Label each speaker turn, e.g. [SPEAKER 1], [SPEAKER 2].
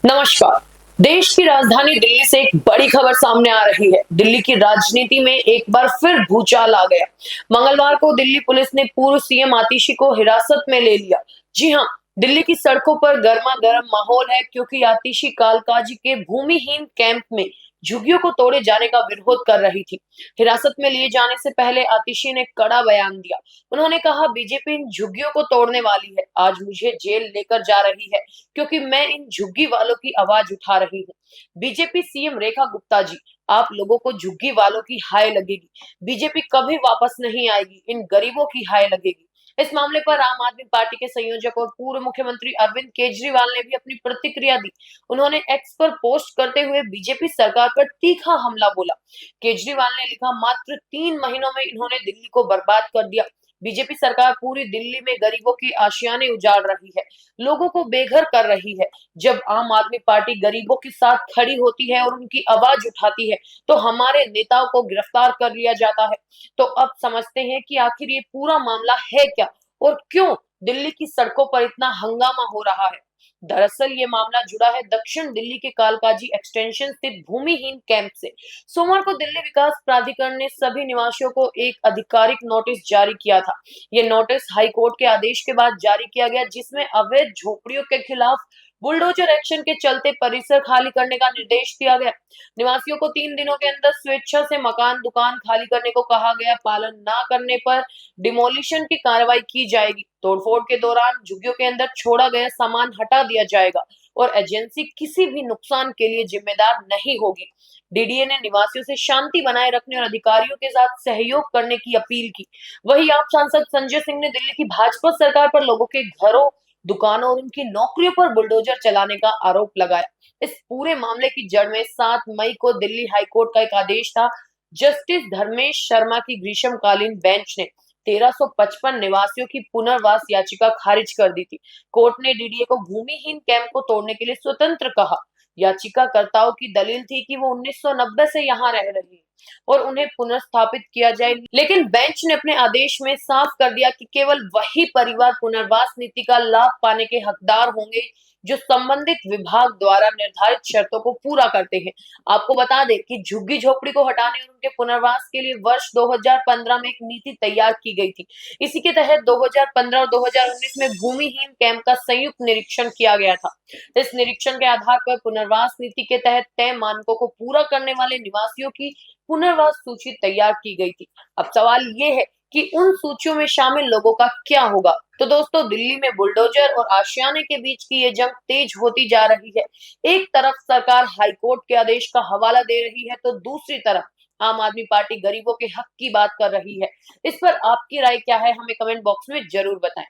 [SPEAKER 1] नमस्कार। देश की राजधानी दिल्ली से एक बड़ी खबर सामने आ रही है। दिल्ली की राजनीति में एक बार फिर भूचाल आ गया। मंगलवार को दिल्ली पुलिस ने पूर्व सीएम आतिशी को हिरासत में ले लिया। जी हां, दिल्ली की सड़कों पर गर्मा गर्म माहौल है क्योंकि आतिशी कालकाजी के भूमिहीन कैंप में झुग्गियों को तोड़े जाने का विरोध कर रही थी। हिरासत में लिए जाने से पहले आतिशी ने कड़ा बयान दिया। उन्होंने कहा, बीजेपी इन झुग्गियों को तोड़ने वाली है। आज मुझे जेल लेकर जा रही है क्योंकि मैं इन झुग्गी वालों की आवाज उठा रही हूँ। बीजेपी सीएम रेखा गुप्ता जी, आप लोगों को झुग्गी वालों की हाय लगेगी। बीजेपी कभी वापस नहीं आएगी, इन गरीबों की हाय लगेगी। इस मामले पर आम आदमी पार्टी के संयोजक और पूर्व मुख्यमंत्री अरविंद केजरीवाल ने भी अपनी प्रतिक्रिया दी। उन्होंने एक्स पर पोस्ट करते हुए बीजेपी सरकार पर तीखा हमला बोला। केजरीवाल ने लिखा, मात्र 3 महीनों में इन्होंने दिल्ली को बर्बाद कर दिया। बीजेपी सरकार पूरी दिल्ली में गरीबों की आशियाने उजाड़ रही है, लोगों को बेघर कर रही है। जब आम आदमी पार्टी गरीबों के साथ खड़ी होती है और उनकी आवाज उठाती है, तो हमारे नेताओं को गिरफ्तार कर लिया जाता है। तो अब समझते हैं कि आखिर ये पूरा मामला है क्या और क्यों दिल्ली की सड़कों पर इतना हंगामा हो रहा है। दरअसल ये मामला जुड़ा है दक्षिण दिल्ली के कालकाजी एक्सटेंशन स्थित भूमिहीन कैंप से। सोमवार को दिल्ली विकास प्राधिकरण ने सभी निवासियों को एक आधिकारिक नोटिस जारी किया था। ये नोटिस हाईकोर्ट के आदेश के बाद जारी किया गया, जिसमें अवैध झोपड़ियों के खिलाफ बुलडोजर एक्शन के चलते परिसर खाली करने का निर्देश दिया गया। निवासियों को 3 दिनों के अंदर स्वेच्छा से मकान दुकान खाली करने को कहा गया। पालन न करने पर डिमोलिशन की कार्रवाई की जाएगी। तोड़फोड़ के दौरान झुग्गियों के अंदर छोड़ा गया सामान हटा दिया जाएगा और एजेंसी किसी भी नुकसान के लिए जिम्मेदार नहीं होगी। डीडीए ने निवासियों से शांति बनाए रखने और अधिकारियों के साथ सहयोग करने की अपील की। वहीं आप सांसद संजय सिंह ने दिल्ली की भाजपा सरकार पर लोगों के घरों, दुकानों और उनकी नौकरियों पर बुलडोजर चलाने का आरोप लगाया। इस पूरे मामले की जड़ में 7 मई को दिल्ली हाईकोर्ट का एक आदेश था। जस्टिस धर्मेश शर्मा की ग्रीष्मकालीन बेंच ने 1355 निवासियों की पुनर्वास याचिका खारिज कर दी थी। कोर्ट ने डीडीए को भूमिहीन कैंप को तोड़ने के लिए स्वतंत्र कहा। याचिकाकर्ताओं की दलील थी कि वो 1990 से यहाँ रह रही है और उन्हें पुनर्स्थापित किया जाए, लेकिन बेंच ने अपने आदेश में साफ कर दिया कि केवल वही परिवार पुनर्वास नीति का लाभ पाने के हकदार होंगे जो संबंधित विभाग द्वारा निर्धारित शर्तों को पूरा करते हैं। आपको बता दें कि झुग्गी झोपड़ी को हटाने और उनके पुनर्वास के लिए वर्ष 2015 में एक नीति तैयार की गई थी। इसी के तहत 2015 और 2019 में भूमिहीन कैंप का संयुक्त निरीक्षण किया गया था। इस निरीक्षण के आधार पर पुनर्वास नीति के तहत तय मानकों को पूरा करने वाले निवासियों की पुनर्वास सूची तैयार की गई थी। अब सवाल ये है कि उन सूचियों में शामिल लोगों का क्या होगा। तो दोस्तों, दिल्ली में बुलडोजर और आशियाने के बीच की ये जंग तेज होती जा रही है। एक तरफ सरकार हाईकोर्ट के आदेश का हवाला दे रही है, तो दूसरी तरफ आम आदमी पार्टी गरीबों के हक की बात कर रही है। इस पर आपकी राय क्या है, हमें कमेंट बॉक्स में जरूर बताएं।